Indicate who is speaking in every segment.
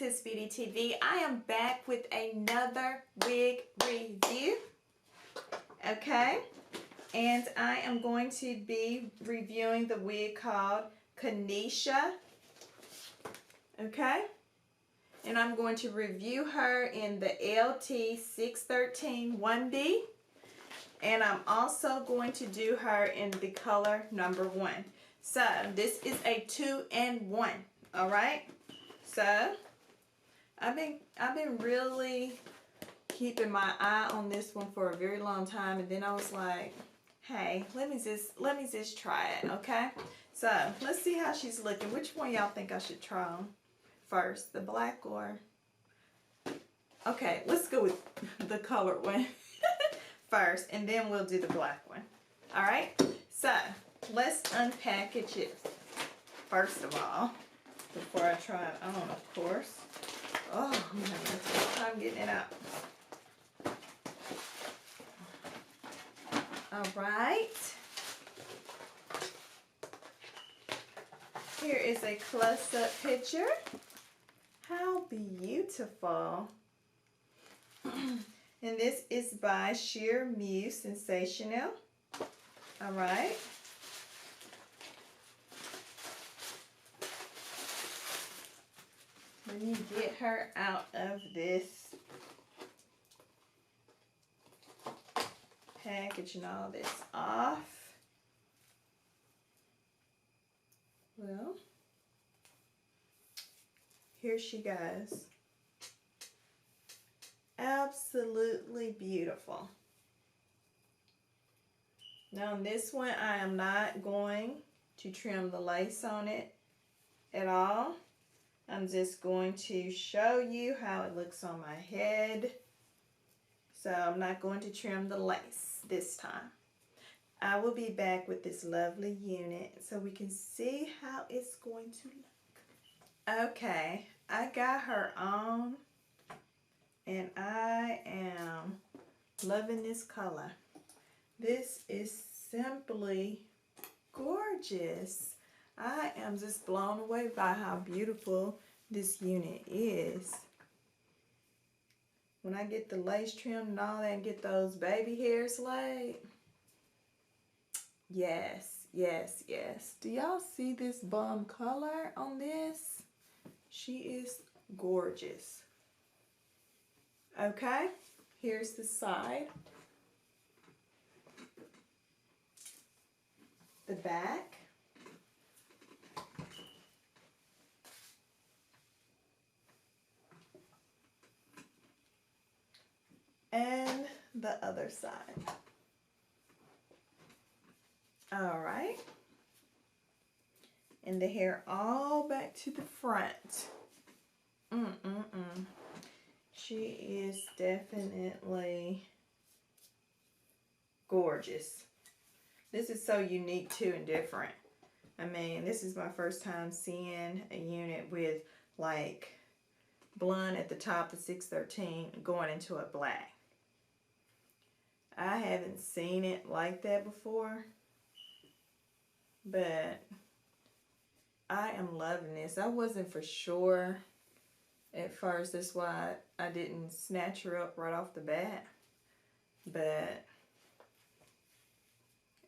Speaker 1: Princess Beauty TV. I am back with another wig review. Okay, and I am going to be reviewing the wig called KANESHA. Okay, and I'm going to review her in the LT 613 1B. And I'm also going to do her in the color number 1. So this is a 2-in-1. All right. So I've been really keeping my eye on this one for a very long time, and then I was like, hey, let me just try it. Okay. So let's see how she's looking. Which one y'all think I should try on first, the black or? Okay, let's go with the colored one first, and then we'll do the black one. All right, so let's unpackage it first of all before I try it on, of course. Oh, I'm having a tough time getting it out. All right, here is a close-up picture. How beautiful. And this is by Shear Muse, Sensational. All right. Let me get her out of this package and all this off. Well, here she goes. Absolutely beautiful. Now on this one, I am not going to trim the lace on it at all. I'm just going to show you how it looks on my head. So I'm not going to trim the lace this time. I will be back with this lovely unit so we can see how it's going to look. Okay, I got her on. And I am loving this color. This is simply gorgeous. I am just blown away by how beautiful this unit is. When I get the lace trimmed and all that and get those baby hairs laid. Yes, yes, yes. Do y'all see this bomb color on this? She is gorgeous. Okay, here's the side, the back, and the other side. All right, and the hair all back to the front. She is definitely gorgeous. This is so unique too and different. I mean, this is my first time seeing a unit with like blonde at the top, the 613, going into a black. I haven't seen it like that before, but I am loving this. I wasn't for sure at first. That's why I didn't snatch her up right off the bat. But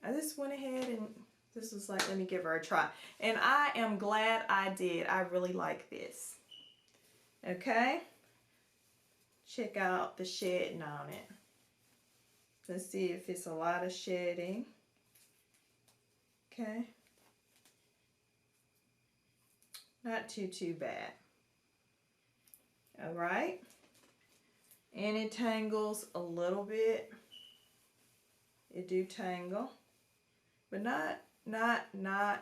Speaker 1: I just went ahead and this was like, let me give her a try. And I am glad I did. I really like this. Okay. Check out the shedding on it. Let's see if it's a lot of shedding. Okay. Not too bad. All right, and it tangles a little bit. It do tangle, but not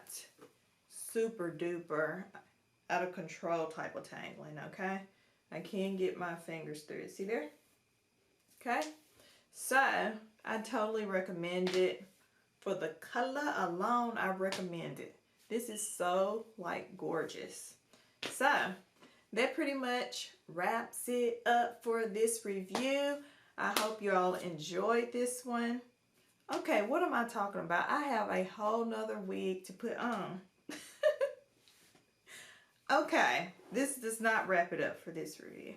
Speaker 1: super duper out of control type of tangling. Okay, I can get my fingers through it. See there? Okay, so I totally recommend it. For the color alone, I recommend it. This is so like gorgeous. So that pretty much wraps it up for this review. I hope you all enjoyed this one. Okay, what am I talking about? I have a whole nother wig to put on. Okay, this does not wrap it up for this review.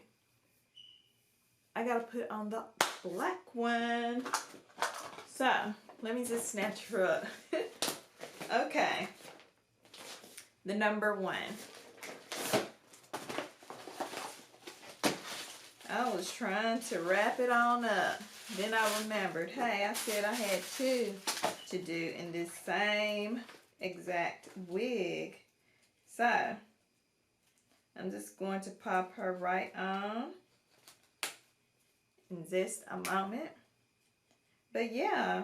Speaker 1: I gotta put on the black one. So, let me just snatch her up. Okay, the number 1. I was trying to wrap it on up. Then I remembered, hey, I said I had 2 to do in this same exact wig. So, I'm just going to pop her right on in just a moment. But yeah,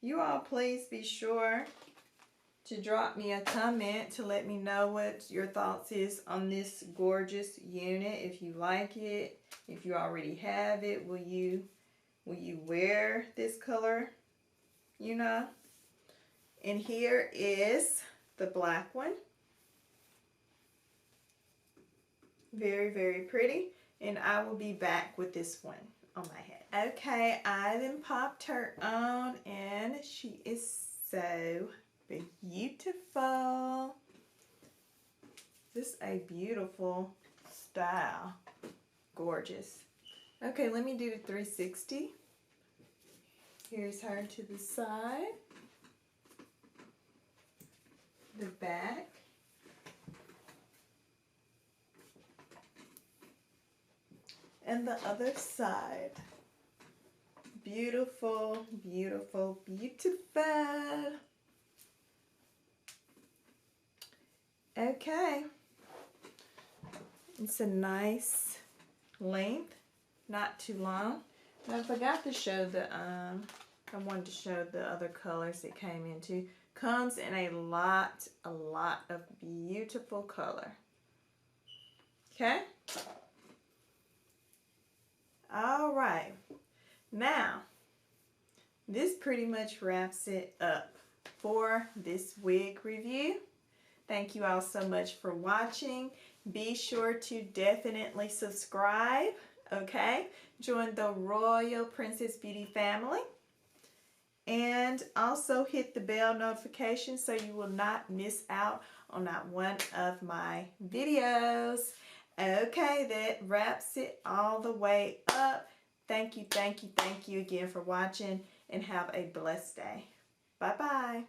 Speaker 1: you all please be sure to drop me a comment to let me know what your thoughts is on this gorgeous unit. If you like it, if you already have it, will you wear this color, you know? And here is the black one. Very, very pretty. And I will be back with this one on my head. Okay, I then popped her on and she is so beautiful. Just a beautiful style. Gorgeous. Okay, let me do the 360. Here's her to the side. The back. And the other side. Beautiful, beautiful, beautiful. Okay. It's a nice length, not too long. And I forgot to show the, I wanted to show the other colors it came into. Comes in a lot of beautiful color. Okay? All right. Now, this pretty much wraps it up for this wig review. Thank you all so much for watching. Be sure to definitely subscribe, okay? Join the Royal Princess Beauty family. And also hit the bell notification so you will not miss out on not one of my videos. Okay, that wraps it all the way up. Thank you again for watching and have a blessed day. Bye-bye.